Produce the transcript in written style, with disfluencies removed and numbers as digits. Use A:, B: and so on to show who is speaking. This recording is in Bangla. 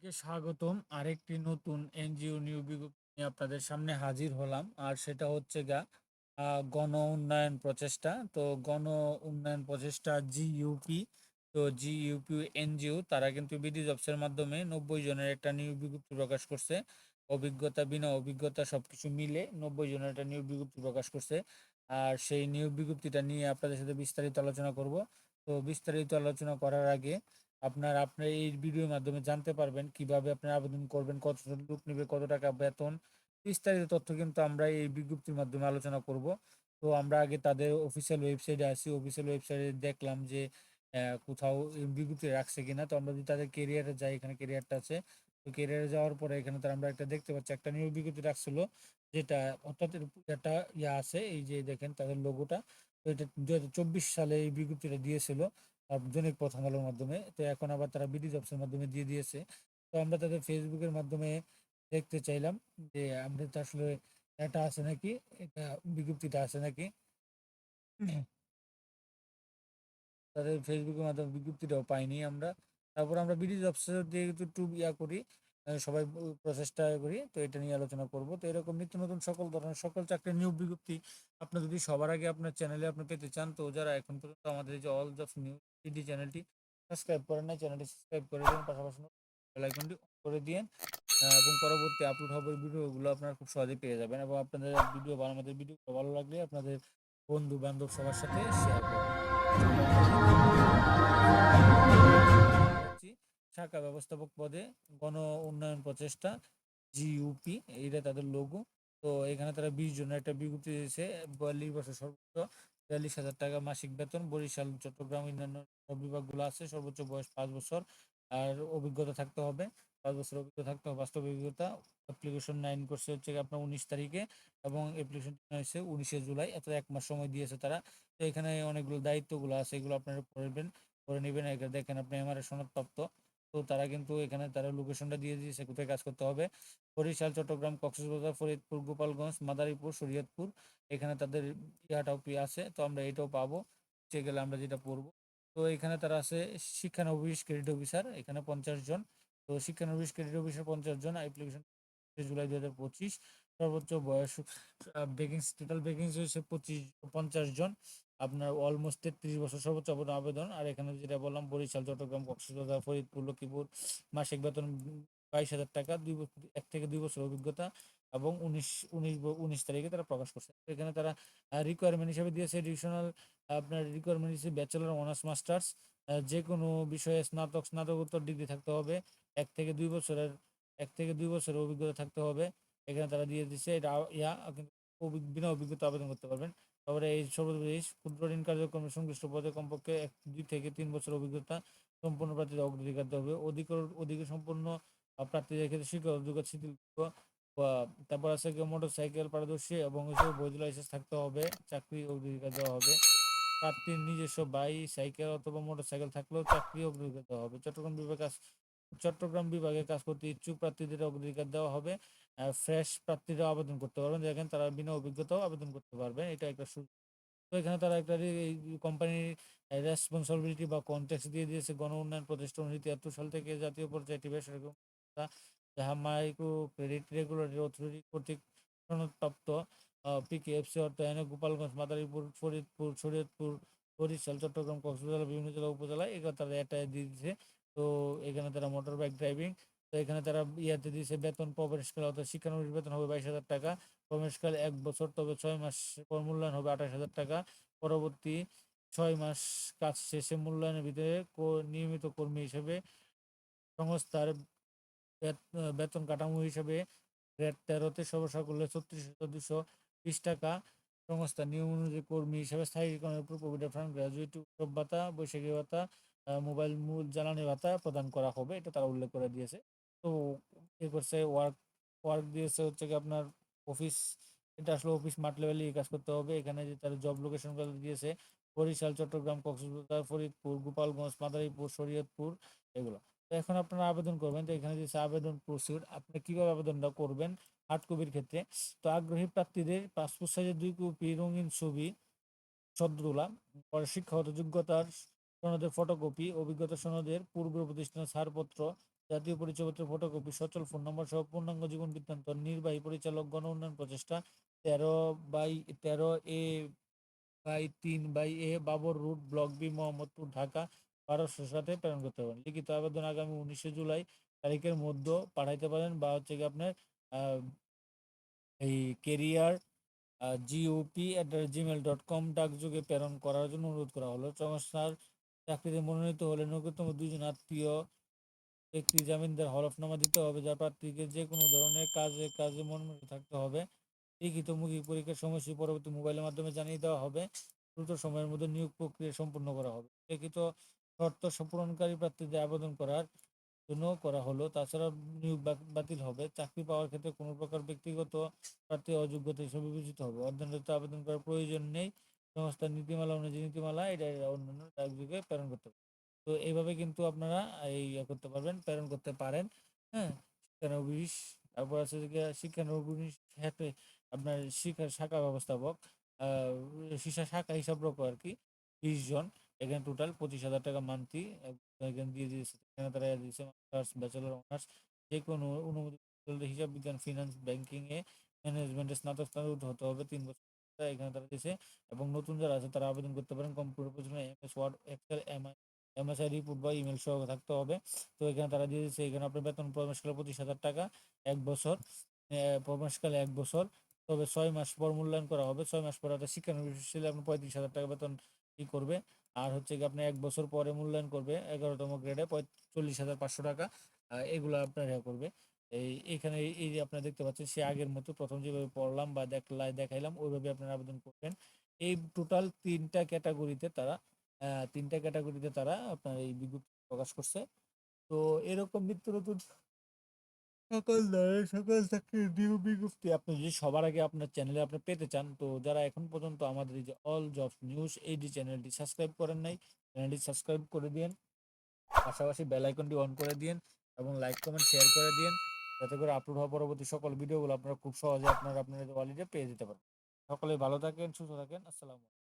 A: সবাইকে স্বাগতম। আরেকটি নতুন এনজিও নিয়োগ বিজ্ঞপ্তি নিয়ে আপনাদের সামনে হাজির হলাম। আর সেটা হচ্ছে গণ উন্নয়ন প্রচেষ্টা। তো গণ উন্নয়ন প্রচেষ্টা জিইউপি। তো জিইউপি এনজিও তারা কিন্তু বিডি জবসের মাধ্যমে 90 জনের একটা নিয়োগ বিজ্ঞপ্তি প্রকাশ করছে। অভিজ্ঞতা বিনা অভিজ্ঞতা সবকিছু মিলে 90 জনের একটা নিয়োগ বিজ্ঞপ্তি প্রকাশ করছে। আর সেই নিয়োগ বিজ্ঞপ্তিটা নিয়ে আপনাদের সাথে বিস্তারিত আলোচনা করব। তো বিস্তারিত আলোচনা করার আগে আপনার এই ভিডিওর মাধ্যমে জানতে পারবেন কিভাবে আপনারা আবেদন করবেন, কতজন লোক নেবে, কত টাকা বেতন, বিস্তারিত তথ্য কিন্তু আমরা এই বিজ্ঞপ্তির মাধ্যমে আলোচনা করব। তো আমরা আগে তাদের অফিসিয়াল ওয়েবসাইটে আসি। অফিসিয়াল ওয়েবসাইটে দেখলাম যে কোথাও এই বিজ্ঞপ্তি রাখছে কিনা। তো আমরা যদি তাদের কেরিয়ারে যাই, এখানে কেরিয়ারটা আছে। তো কেরিয়ারে যাওয়ার পরে এখানে তারা আমরা একটা দেখতে পাচ্ছি, একটা নিয়োগ বিজ্ঞপ্তি রাখছিল, যেটা অর্থাৎ একটা আছে, এই যে দেখেন তাদের লোগোটা। তো এটা 2024 সালে এই বিজ্ঞপ্তিটা দিয়েছিল দৈনিক প্রথম আলোর মাধ্যমে। তো এখন আবার তারা বিডি জবসের মাধ্যমে দিয়ে দিয়েছে। তো আমরা তাদের ফেসবুকের মাধ্যমে দেখতে চাইলাম যে আমাদের তো আসলে এটা আছে নাকি, এটা বিজ্ঞপ্তিটা আছে নাকি। তাদের ফেসবুকের মাধ্যমে বিজ্ঞপ্তিটাও পাইনি আমরা। তারপর আমরা বিডি জবসের দিয়ে একটু করি, সবাই প্রচেষ্টা করি। তো এটা নিয়ে আলোচনা করব। তো এরকম নিত্য নতুন সকল ধরনের সকল চাকরির নিয়োগ বিজ্ঞপ্তি আপনি যদি সবার আগে আপনার চ্যানেলে আপনি পেতে চান, তো যারা এখন পর্যন্ত আমাদের এই যে অল জবস নিউজ বিডি চ্যানেলটি সাবস্ক্রাইব করেন না, চ্যানেলটি সাবস্ক্রাইব করে দিন, পাশাপাশি বেল আইকনটি অন করে দিন। এবং পরবর্তী আপলোড হবে ভিডিওগুলো আপনারা খুব সহজেই পেয়ে যাবেন। এবং আপনাদের ভিডিও বা আমাদের ভিডিও ভালো লাগলে আপনাদের বন্ধু বান্ধব সবার সাথে শেয়ার করবেন। চলুন আমরা দেখি। শাখা ব্যবস্থাপক পদে গণ উন্নয়ন প্রচেষ্টা জিইউপি, এইটা তাদের লোগো। তো এখানে তারা 20 জনের একটা বিজ্ঞপ্তি দিয়েছে। 42 বছর সর্বোচ্চ 42,000 টাকা মাসিক বেতন। বরিশাল, চট্টগ্রাম, অন্যান্য বিভাগগুলো আছে। সর্বোচ্চ বয়স 5 বছর। আর অভিজ্ঞতা থাকতে হবে, 5 বছর অভিজ্ঞতা থাকতে হবে, বাস্তব অভিজ্ঞতা। অ্যাপ্লিকেশন 9 করছে হচ্ছে আপনার 19 তারিখে, এবং অ্যাপ্লিকেশন হয়েছে 19শে জুলাই। এত 1 মাস সময় দিয়েছে তারা। তো এখানে অনেকগুলো দায়িত্বগুলো আছে, এগুলো আপনারা পড়বেন, করে নেবেন। এখানে দেখেন আপনি এমআরএ সনদপ্রাপ্ত। তো তারা কিন্তু এখানে তারা লোকেশনটা দিয়ে দিয়েছে কোথায় কাজ করতে হবে। বরিশাল, চট্টগ্রাম, কক্সবাজার, ফরিদপুর, গোপালগঞ্জ, মাদারীপুর, শরীয়তপুর। এখানে তাদের ইয়াটাও আছে। তো আমরা এটাও পাবো, চেয়ে গেলে আমরা যেটা পড়বো। তো এখানে তারা আছে শিক্ষানবিশ ক্রেডিট অফিসার, এখানে 50 জন। তো শিক্ষানবিশ ক্রেডিট অফিসার 50 জন। অ্যাপ্লিকেশন জুলাই 2025। সর্বোচ্চ বয়স ভ্যাকেন্সি, টোটাল ভ্যাকেন্সি হচ্ছে 50 জন। আপনার অলমোস্ট 33 বছর সর্বোচ্চ আবেদন। আর এখানে যেটা বললাম, বরিশাল, চট্টগ্রাম, কক্সবাজার, ফরিদপুর, লক্ষ্মীপুর। মাসিক বেতন 22,000 টাকা, 1 থেকে 2 বছর অভিজ্ঞতা। এবং 19 তারিখে তারা প্রকাশ করছে। এখানে তারা রিকোয়ারমেন্ট হিসেবে দিয়েছে এডিশনাল, আপনার রিকোয়ারমেন্ট হিসেবে ব্যাচেলর, অনার্স, মাস্টার্স, যে কোনো বিষয়ে স্নাতকোত্তর ডিগ্রি থাকতে হবে। 1 থেকে 2 বছরের 1 থেকে 2 বছরের অভিজ্ঞতা থাকতে হবে। এখানে তারা দিয়ে দিচ্ছে এটা কিন্তু বিনা অভিজ্ঞতা আবেদন করতে পারবেন। তারপরে এই সর্বোপরি ক্ষুদ্র ঋণ কার্যক্রমে সংশ্লিষ্ট পদে কমপক্ষে 2 থেকে 3 বছর অভিজ্ঞতা সম্পন্ন প্রার্থীদের অগ্রাধিকার দেওয়া হবে। অধিকার সম্পন্ন প্রার্থীদের ক্ষেত্রে শিক্ষা যোগ্যতা শিথিলযোগ্য বা তারপর আছে মোটর সাইকেল পারদর্শী এবং বৈধ লাইসেন্স থাকতে হবে। চাকরি অগ্রাধিকার দেওয়া হবে। প্রার্থীর নিজস্ব সাইকেল অথবা মোটর সাইকেল থাকলেও চাকরি অগ্রাধিকার দেওয়া হবে। চট্টগ্রাম বিভাগে কাজ করতে ইচ্ছুক প্রার্থীদের অগ্রাধিকার দেওয়া হবে। ফ্রেশ প্রার্থীরা আবেদন করতে পারবেন, দেখেন তারা বিনা অভিজ্ঞতাও আবেদন করতে পারবেন, এটা একটা সুযোগ। তো এখানে তারা একটা কোম্পানির রেসপন্সিবিলিটি বা কনটেক্সট দিয়ে দিয়েছে। গণ উন্নয়ন প্রতিষ্ঠান 1973 সাল থেকে জাতীয় পর্যায়ে একটি বেসরকারি সংস্থা, যাহা মাইক্রো ক্রেডিট রেগুলেটরি অথরিটি কর্তৃক সনদপ্রাপ্ত। পিকেএফসি অর্থায়নে গোপালগঞ্জ, মাদারীপুর, ফরিদপুর, শরীয়তপুর, বরিশাল, চট্টগ্রাম, কক্সবাজার, বিভিন্ন জেলা উপজেলায় এগুলো তারা এটা দিয়ে দিচ্ছে। তো এখানে তারা মোটর বাইক ড্রাইভিং। তো এখানে তারা ইয়াতে দিয়েছে বেতন প্রবেশকাল অর্থাৎ শিক্ষানবিশ বেতন হবে 22,000 টাকা। কর্মশাল 1 বছর, তবে 6 মাস পর মূল্যায়ন হবে 28,000 টাকা। পরবর্তী 6 মাস কাজ শেষে মূল্যায়নের ভিতরে নিয়মিত কর্মী হিসেবে সংস্থার বেতন কাঠামো হিসেবে গ্রেড 13-তে সর্বসাকুল্যে 36,220 টাকা। সংস্থা নিয়ম অনুযায়ী কর্মী হিসেবে স্থায়ীকরণের উপর প্রভিডেন্ট ফান্ড, গ্র্যাজুয়েটি উৎসব ভাতা, বৈশাখী ভাতা, মোবাইল মূল জ্বালানি ভাতা প্রদান করা হবে, এটা তারা উল্লেখ করে দিয়েছে। তো এ করছে ওয়ার্ক দিয়েছে হচ্ছে কি আপনার অফিস, এটা আসলে অফিস মাঠ লেভেলে কাজ করতে হবে। এখানে যে তার জব লোকেশন গুলো দিয়েছে বরিশাল, চট্টগ্রাম, কক্সবাজার, ফরিদপুর, গোপালগঞ্জ, মাদারীপুর, শরীয়তপুর, এগুলো। তো এখন আপনারা আবেদন করবেন। তো এখানে দিয়েছে আবেদন প্রসিড, আপনি কিভাবে আবেদনটা করবেন হার্ড কপির ক্ষেত্রে। তো আগ্রহী প্রার্থীদের পাসপোর্ট সাইজের 2 কপি রঙিন ছবি সদ্য তোলা, পরে শিক্ষাগত যোগ্যতার সনদের ফটোকপি, অভিজ্ঞতা সনদের পূর্ব প্রতিষ্ঠানের ছাড়পত্র, জাতীয় পরিচয়পত্রের ফটোকপি, সচল ফোন নম্বর সহ পূর্ণাঙ্গ জীবন বৃত্তান্ত। নির্বাহী পরিচালক, গণ উন্নয়ন প্রচেষ্টা, 13/13/3/A, Babar road, block B, Mohammadpur, Dhaka 1200 প্রেরণ করতে পারেন। লিখিত আবেদন আগামী 19 জুলাই তারিখের মধ্যে পাঠাইতে পারেন, বা হচ্ছে কি আপনার আহ, এই কেরিয়ার GOP@gmail.com ডাকযোগে প্রেরণ করার জন্য অনুরোধ করা হলো। সংস্থার চাকরিতে মনোনীত হলে ন্যূনতম 2 জন আত্মীয় ব্যক্তি জামিনদার হলফনামা দিতে হবে, যা প্রার্থীকে যে কোনো ধরনের কাজে মনোনীত থাকতে হবে। লিখিত মৌখিক পরীক্ষার সময়সূচি পরবর্তী মোবাইলের মাধ্যমে জানিয়ে দেওয়া হবে। দ্রুত সময়ের মধ্যে নিয়োগ প্রক্রিয়া সম্পূর্ণ করা হবে। লিখিত শর্ত পূরণকারী প্রার্থীদের আবেদন করার জন্য করা হলো। তাছাড়া নিয়োগ বাতিল হবে। চাকরি পাওয়ার ক্ষেত্রে কোনো প্রকার ব্যক্তিগত প্রার্থী অযোগ্যতা হিসেবে বিবেচিত হবে। অধ্যয়নরত আবেদন করার প্রয়োজন নেই। সংস্থার নীতিমালা অনুযায়ী নীতিমালা এটা অন্যান্য ডাকযোগে প্রেরণ করতে হবে। তো এইভাবে কিন্তু আপনারা এই করতে পারবেন, প্রেরণ করতে পারেন। হ্যাঁ, শিক্ষানবিশ, তারপর আছে যে শিক্ষানবিশ ক্ষেত্রে আপনার শিক্ষা শাখা ব্যবস্থাপক, শাখা হিসাব রক্ষক আর কি, 20 জন। এখানে টোটাল 25,000 মান্থলি এখানে দিয়ে দিয়েছে। এখানে তারা দিয়েছে মাস্টার্স, ব্যাচেলর, অনার্স, যে কোনো অনুমোদিত হিসাব বিজ্ঞান, ফিনান্স, ব্যাংকিং এ, ম্যানেজমেন্টে স্নাতক স্নাতক হতে হবে 3 বছর। এখানে তারা দিয়েছে। এবং নতুন যারা আছে তারা আবেদন করতে পারেন। কম্পিউটার প্রয়োজনে MS word, excel, MSI report বা ইমেল সহ থাকতে হবে। তো এখানে তারা দিয়ে দিচ্ছে, এখানে আপনার বেতন প্রবেশকালে 25,000 টাকা, 1 বছর, প্রবেশকালে 1 বছর। তবে 6 মাস পর মূল্যায়ন করা হবে। 6 মাস পর একটা শিক্ষানবিশ হিসেবে আপনার 35,000 টাকা বেতন করবে। আর হচ্ছে কি আপনি 1 বছর পরে মূল্যায়ন করবে 11তম গ্রেডে 40,500 টাকা। এগুলো আপনার করবে। এখানে এই যে আপনারা দেখতে পাচ্ছেন, সে আগের মতো প্রথম যেভাবে পড়লাম বা দেখাইলাম ওইভাবে আপনারা আবেদন করবেন। এই টোটাল তিনটা ক্যাটাগরিতে তারা আপনার এই বিজ্ঞপ্তি প্রকাশ করছে। তো এরকম নিত্য নতুন সকল চাকরির নিয়োগ বিজ্ঞপ্তি আপনি যদি সবার আগে আপনার চ্যানেলে আপনি পেতে চান, তো যারা এখন পর্যন্ত আমাদের এই যে অল জবস নিউজ এইডি চ্যানেলটি সাবস্ক্রাইব করেন নাই, চ্যানেলটি সাবস্ক্রাইব করে দিন। পাশাপাশি বেল আইকনটি অন করে দিন এবং লাইক কমেন্ট শেয়ার করে দিন, যাতে করে আপলোড হওয়া পরবর্তী সকল ভিডিওগুলো আপনারা খুব সহজে আপনার ওয়ালেটে পেয়ে যেতে পারেন। সকলে ভালো থাকেন, সুস্থ থাকেন। আসসালামু আলাইকুম।